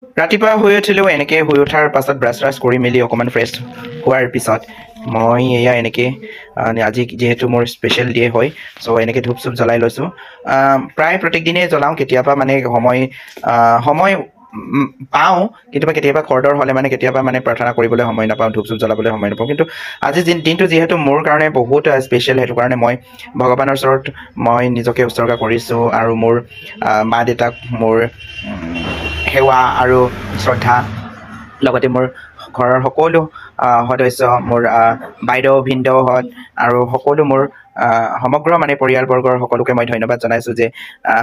ৰাতিপুৱা শুই উঠিলেও এনেকৈ শুই উঠাৰ পাছত ব্ৰাছ চ্ৰাছ কৰি মেলি অকণমান ফ্ৰেছ হোৱাৰ পিছত মই এয়া এনেকৈ আজি যিহেতু মোৰ স্পেচিয়েল ডে হয় চ' এনেকৈ ধূপ চুপ জ্বলাই লৈছোঁ প্ৰায় প্ৰত্যেক দিনেই জ্বলাওঁ কেতিয়াবা মানে সময় পাওঁ কেতিয়াবা খৰদৰ হ'লে মানে কেতিয়াবা মানে প্ৰাৰ্থনা কৰিবলৈ সময় নাপাওঁ ধূপ চুপ জ্বলাবলৈ সময় নাপাওঁ কিন্তু আজি দিনটো যিহেতু মোৰ কাৰণে বহুত স্পেচিয়েল সেইটো কাৰণে মই ভগৱানৰ ওচৰত মই নিজকে উৎসৰ্গা কৰিছোঁ আৰু মোৰ মা দেউতাক মোৰ সেৱা আৰু শ্ৰদ্ধা লগতে মোৰ ঘৰৰ সকলো সদস্য মোৰ বাইদেউ ভিনদেউহঁত আৰু সকলো মোৰ সমগ্ৰ মানে পৰিয়ালবৰ্গৰ সকলোকে মই ধন্যবাদ জনাইছোঁ যে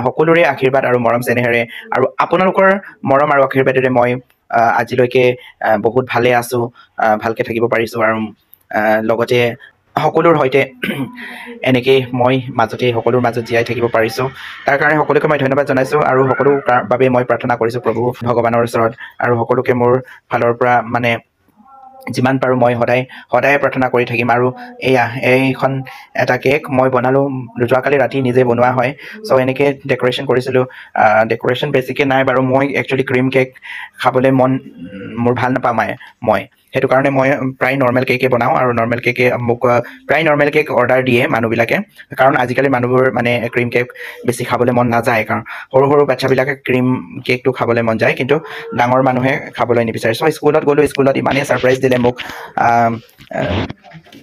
সকলোৰে আশীৰ্বাদ আৰু মৰম চেনেহেৰে আৰু আপোনালোকৰ মৰম আৰু আশীৰ্বাদেৰে মই আজিলৈকে বহুত ভালে আছোঁ ভালকৈ থাকিব পাৰিছোঁ আৰু লগতে সকলোৰ সৈতে এনেকেই মই সকলোৰ মাজত জীয়াই থাকিব পাৰিছোঁ তাৰ কাৰণে সকলোকে মই ধন্যবাদ জনাইছোঁ আৰু সকলো বাবে মই প্ৰাৰ্থনা কৰিছোঁ প্ৰভু ভগৱানৰ ওচৰত আৰু সকলোকে মোৰ ফালৰ পৰা মানে যিমান পাৰোঁ মই সদায় প্ৰাৰ্থনা কৰি থাকিম আৰু এইখন এটা কেক মই বনালোঁ যোৱাকালি ৰাতি নিজে বনোৱা হয় চ' এনেকৈ ডেক'ৰেশ্যন কৰিছিলোঁ ডেক'ৰেশ্যন বেছিকৈ নাই বাৰু মই একচুৱেলি ক্ৰীম কেক খাবলৈ মোৰ ভাল নাপাওঁ মই সেইটো কাৰণে মই প্ৰায় নৰ্মেল কেকে বনাওঁ আৰু নৰ্মেল কেকে মোক প্ৰায় নৰ্মেল কেক অৰ্ডাৰ দিয়ে মানুহবিলাকে কাৰণ আজিকালি মানুহবোৰ মানে ক্ৰীম কেক বেছি খাবলৈ মন নাযায় কাৰণ সৰু বাচ্ছাবিলাকে ক্ৰীম কেকটো খাবলৈ মন যায় কিন্তু ডাঙৰ মানুহে খাবলৈ নিবিচাৰে চ' স্কুলত গ'লোঁ স্কুলত ইমানেই ছাৰপ্ৰাইজ দিলে মোক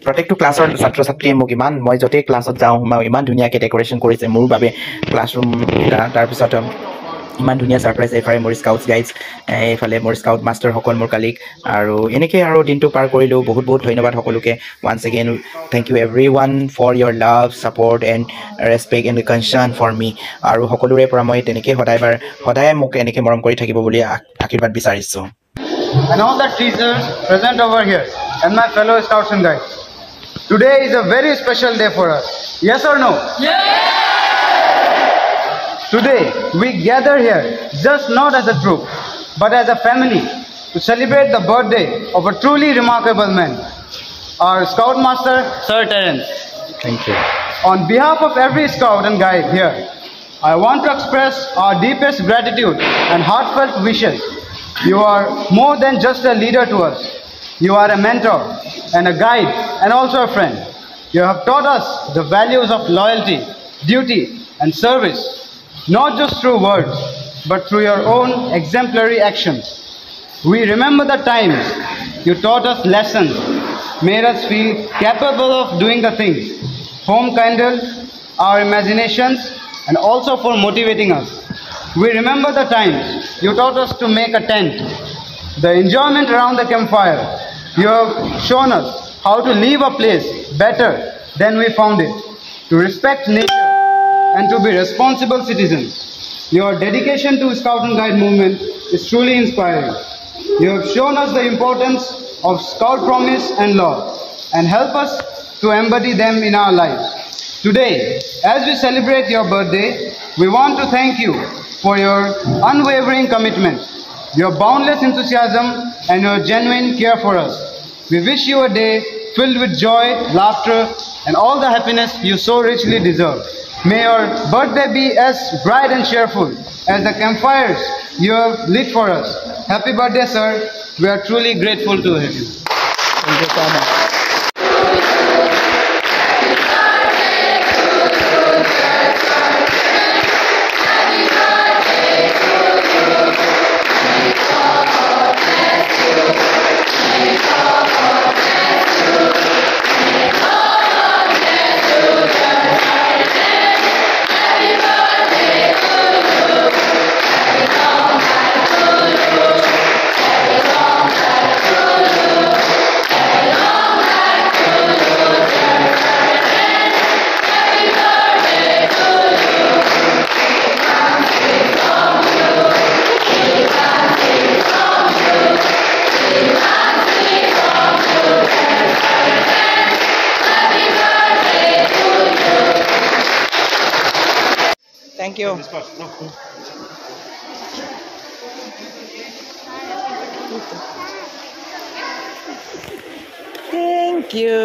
প্ৰত্যেকটো ক্লাছৰ ছাত্ৰ ছাত্ৰীয়ে মোক মই য'তেই ক্লাছত যাওঁ ইমান ধুনীয়াকৈ ডেক'ৰেশ্যন কৰিছে মোৰ বাবে ক্লাছৰুমকেইটা তাৰপিছত ইমান ধুনীয়া ছাৰপ্ৰাইজ এইফালে মোৰ স্কাউটছ গাইডছ এইফালে মোৰ স্কাউট মাষ্টাৰসকল মোৰ কালিক আৰু এনেকৈ আৰু দিনটো পাৰ কৰিলোঁ বহুত ধন্যবাদ সকলোকে once again thank you everyone for your love support and respect and concern for me আৰু সকলোৰে পৰা মই তেনেকৈ সদায় মোক এনেকৈ মৰম কৰি থাকিব বুলি আশীৰ্বাদ বিচাৰিছোঁ And all the teachers present over here and my fellow scouts and guides. Today is a very special day for us. Yes or no? Yes! Today we gather here just not as a troop but as a family to celebrate the birthday of a truly remarkable man, our Scoutmaster Sir Terence. Thank you. On behalf of every scout and guide here, I want to express our deepest gratitude and heartfelt wishes. You are more than just a leader to us. You are a mentor and a guide and also a friend. You have taught us the values of loyalty, duty and service, not just through words, but through your own exemplary actions. We remember the times you taught us lessons, made us feel capable of doing the things, home kindled our imaginations and also for motivating us. We remember the times you taught us to make a tent, the enjoyment around the campfire. You have shown us how to leave a place better than we found it, to respect nature and to be responsible citizens. Your dedication to Scout and Guide movement is truly inspiring. You have shown us the importance of Scout promise and law and help us to embody them in our lives. Today, as we celebrate your birthday, we want to thank you for your unwavering commitment, your boundless enthusiasm and your genuine care for us. We wish you a day filled with joy, laughter and all the happiness you so richly deserve. May your birthday be as bright and cheerful as the campfires you have lit for us. Happy birthday, sir. We are truly grateful to have you. Thank you so much. Thank you. Thank you.